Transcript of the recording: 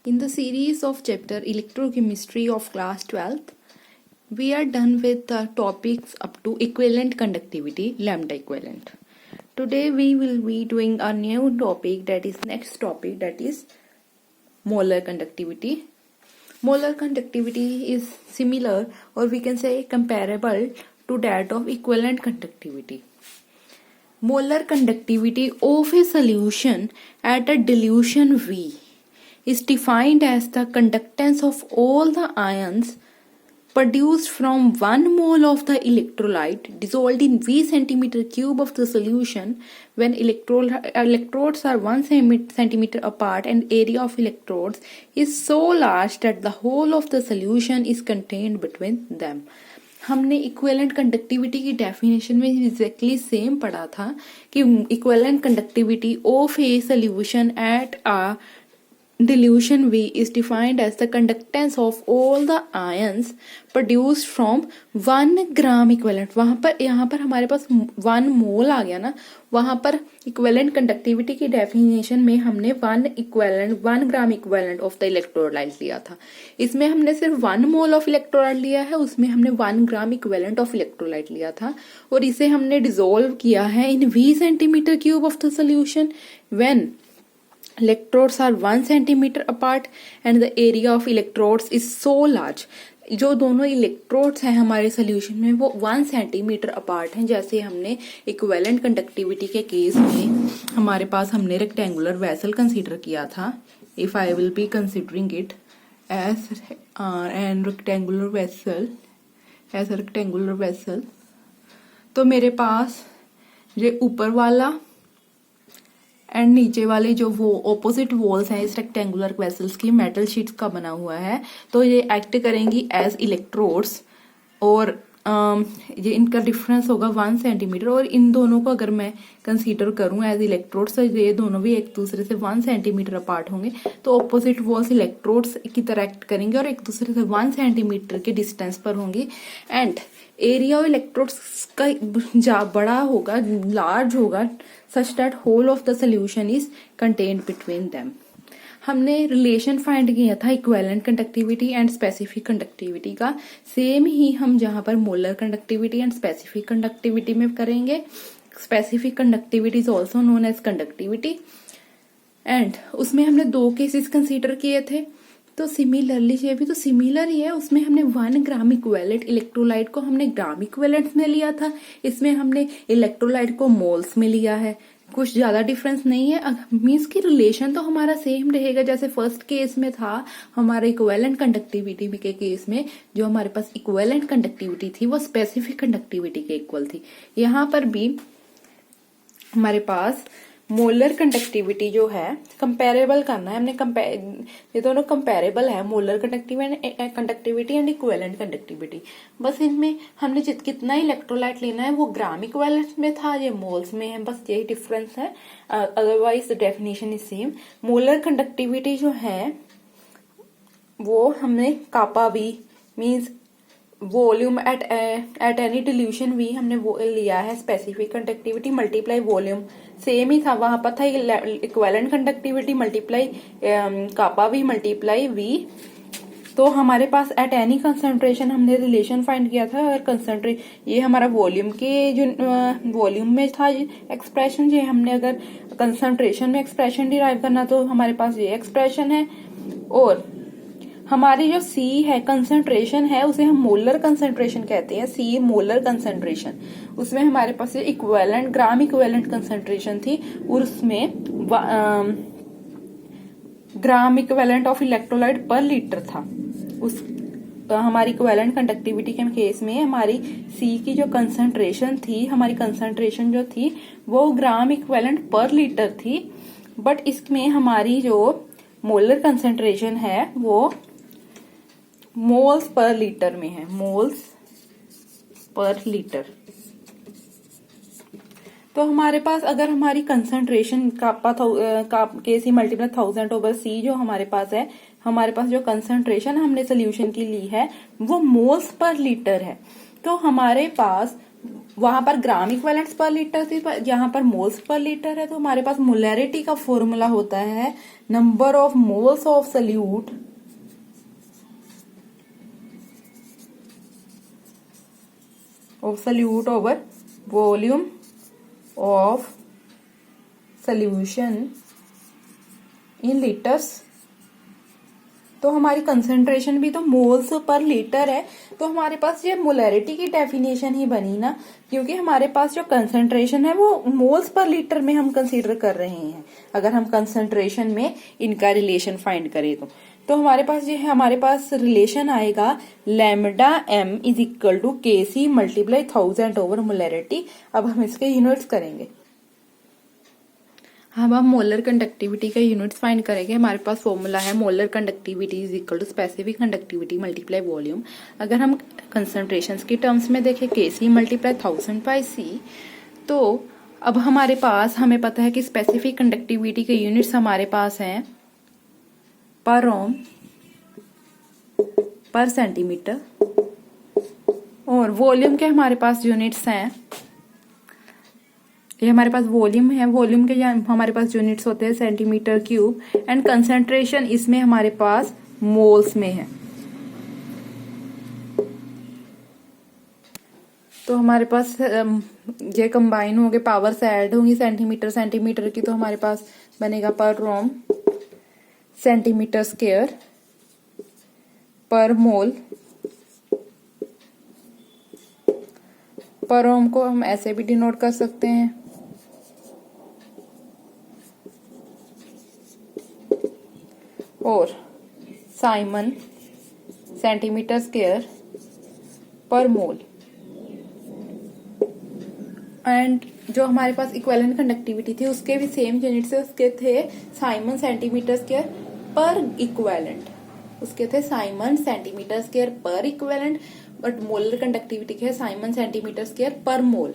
In the series of chapter Electrochemistry of class 12th, we are done with the topics up to equivalent conductivity, lambda equivalent. Today we will be doing a new topic, that is molar conductivity. Molar conductivity is similar, or we can say comparable to that of equivalent conductivity. Molar conductivity of a solution at a dilution V is defined as the conductance of all the ions produced from 1 mole of the electrolyte dissolved in V centimeter cube of the solution when electrodes are 1 centimeter apart and area of electrodes is so large that the whole of the solution is contained between them. हमने equivalent conductivity की definition में exactly same पढ़ा था कि equivalent conductivity of A solution at a dilution V is defined as the conductance of all the ions produced from 1 gram equivalent. वहां पर यहाँ पर हमारे पास 1 मोल आ गया ना, वहां पर इक्विवेलेंट कंडक्टिविटी की डेफिनेशन में हमने 1 gram equivalent of the electrolyte लिया था. इसमें हमने सिर्फ 1 मोल ऑफ इलेक्ट्रोलाइट लिया है, उसमें हमने 1 ग्राम इक्विवेलेंट ऑफ इलेक्ट्रोलाइट लिया था और इसे हमने डिसोल्व किया है इन V centimetre cube of the solution when electrodes are 1 centimeter apart and the area of electrodes is so large. जो दोनों इलेक्ट्रोड्स हैं हमारे सोल्यूशन में वो 1 सेंटीमीटर अपार्ट हैं. जैसे हमने इक्विवेलेंट कंडक्टिविटी के केस में हमारे पास हमने रेक्टेंगुलर वेसल कंसीडर किया था. If I will be considering it as an rectangular vessel, तो मेरे पास ये ऊपर वाला एंड नीचे वाले जो वो ऑपोजिट वॉल्स हैं इस रेक्टेंगुलर वेसल्स की मेटल शीट्स का बना हुआ है, तो ये एक्ट करेंगी एज इलेक्ट्रोड्स और ये इनका डिफरेंस होगा 1 सेंटीमीटर. और इन दोनों को अगर मैं कंसीडर करूं एज इलेक्ट्रोड्स तो ये दोनों भी एक दूसरे से 1 सेंटीमीटर अपार्ट होंगे, तो ऑपोजिट वॉल्स इलेक्ट्रोड्स की तरह एक्ट करेंगे और एक दूसरे से 1 सेंटीमीटर के डिस्टेंस पर होंगी. एंड एरिया ऑफ इलेक्ट्रोड्स का बड़ा होगा, लार्ज होगा, such that whole of the solution is contained between them. हमने रिलेशन फाइंड किया था equivalent conductivity and specific conductivity का. सेम ही हम जहां पर molar conductivity and specific conductivity में करेंगे. Specific conductivity is also known as conductivity and उसमें हमने 2 केसेस कंसीडर किए थे. तो सिमिलरली ये भी तो सिमिलर ही है. उसमें हमने 1 ग्राम इक्विवेलेंट इलेक्ट्रोलाइट को हमने ग्राम इक्विवेलेंट में लिया था, इसमें हमने इलेक्ट्रोलाइट को मोल्स में लिया है. कुछ ज्यादा डिफरेंस नहीं है. मींस की रिलेशन तो हमारा सेम रहेगा जैसे फर्स्ट केस में था. हमारे इक्विवेलेंट कंडक्टिविटी के केस में जो हमारे पास इक्विवेलेंट कंडक्टिविटी थी वो स्पेसिफिक कंडक्टिविटी के इक्वल थी. यहाँ पर भी हमारे पास मोलर कंडक्टिविटी जो है कंपेरेबल करना है हमने. ये दोनों कंपेरेबल है, molar conductivity and equivalent conductivity. बस इनमें हमने कितना इलेक्ट्रोलाइट लेना है वो ग्राम इक्विवेलेंट में था, ये मोल्स में है. बस यही डिफरेंस है, otherwise the definition is same. Molar conductivity जो है वो हमने kappa V means volume at any dilution V हमने वो लिया है. Specific conductivity multiply volume same ही था, वहां पर था equivalent conductivity multiply kappa V multiply V. तो हमारे पास एट एनी कंसंट्रेशन हमने रिलेशन फाइंड किया था. अगर ये हमारा वॉल्यूम के जो वॉल्यूम में था एक्सप्रेशन, ये हमने अगर कंसंट्रेशन में एक्सप्रेशन डिराइव करना तो हमारे पास ये एक्सप्रेशन है. और हमारी जो C है कंसंट्रेशन है उसे हम मोलर कंसंट्रेशन कहते हैं. C मोलर कंसंट्रेशन, उसमें हमारे पास इक्विवेलेंट ग्राम इक्विवेलेंट कंसंट्रेशन थी और उसमें ग्राम इक्विवेलेंट ऑफ इलेक्ट्रोलाइट पर लीटर था. उस हमारी इक्विवेलेंट कंडक्टिविटी के केस में हमारी C की जो कंसंट्रेशन थी, हमारी कंसंट्रेशन जो थी वो ग्राम इक्विवेलेंट पर लीटर थी. बट इसमें हमारी जो मोलर कंसंट्रेशन है वो मोल्स पर लीटर में है, मोल्स पर लीटर. तो हमारे पास अगर हमारी कंसंट्रेशन केसी मल्टीप्लाई 1000/C जो हमारे पास है, हमारे पास जो कंसंट्रेशन हमने सोल्यूशन की ली है वो मोल्स पर लीटर है. तो हमारे पास वहां पर ग्राम इक्विवेलेंट्स पर लीटर थी, यहाँ पर मोल्स पर लीटर है। तो हमारे पास मोलैरिटी का फॉर्मूला होता है number of moles of solute over volume of solution in litres. तो हमारी कंसंट्रेशन भी तो मोल्स पर लीटर है, तो हमारे पास ये मोलैरिटी की डेफिनेशन ही बनी ना, क्योंकि हमारे पास जो कंसंट्रेशन है वो मोल्स पर लीटर में हम कंसीडर कर रहे हैं। अगर हम कंसंट्रेशन में इनका रिलेशन फाइंड करें तो हमारे पास ये है, हमारे पास रिलेशन आएगा lambda m is equal to K C multiply 1000 over molarity. अब हम इसके यूनिट्स करेंगे। हम मोलर कंडक्टिविटी का यूनिट्स फाइंड करेंगे। हमारे पास फॉर्मूला है molar conductivity is equal to specific conductivity multiply volume. अगर हम कंसंट्रेशंस की टर्म्स में देखें के सी मल्टीप्लाई 1000 बाई सी, तो अब हमारे पास हमें पता है कि स्पेसिफिक कंडक्टिविटी के यूनिट्स हमारे पास हैं पर ओम पर सेंटीमीटर, और वॉल्यूम के हमारे पास यूनिट्स हैं, ये हमारे पास वॉल्यूम है, वॉल्यूम के हमारे पास यूनिट्स होते हैं सेंटीमीटर क्यूब, एंड कंसंट्रेशन इसमें हमारे पास मोल्स में है। तो हमारे पास ये कंबाइन होंगे, पावर से ऐड होंगी सेंटीमीटर की, तो हमारे पास बनेगा पर रोम सेंटीमीटर स्क्वायर पर मोल। पर ओम को हम ऐसे भी डिनोट कर सकते हैं, और साइमन सेंटीमीटर स्क्वायर पर मोल। एंड जो हमारे पास इक्विवेलेंट कंडक्टिविटी थी उसके भी सेम यूनिट से, उसके थे साइमन सेंटीमीटर स्क्वायर पर इक्विवेलेंट, उसके थे साइमन सेंटीमीटर स्क्वायर पर इक्विवेलेंट, बट मोलर कंडक्टिविटी के है साइमन सेंटीमीटर स्क्वायर पर मोल।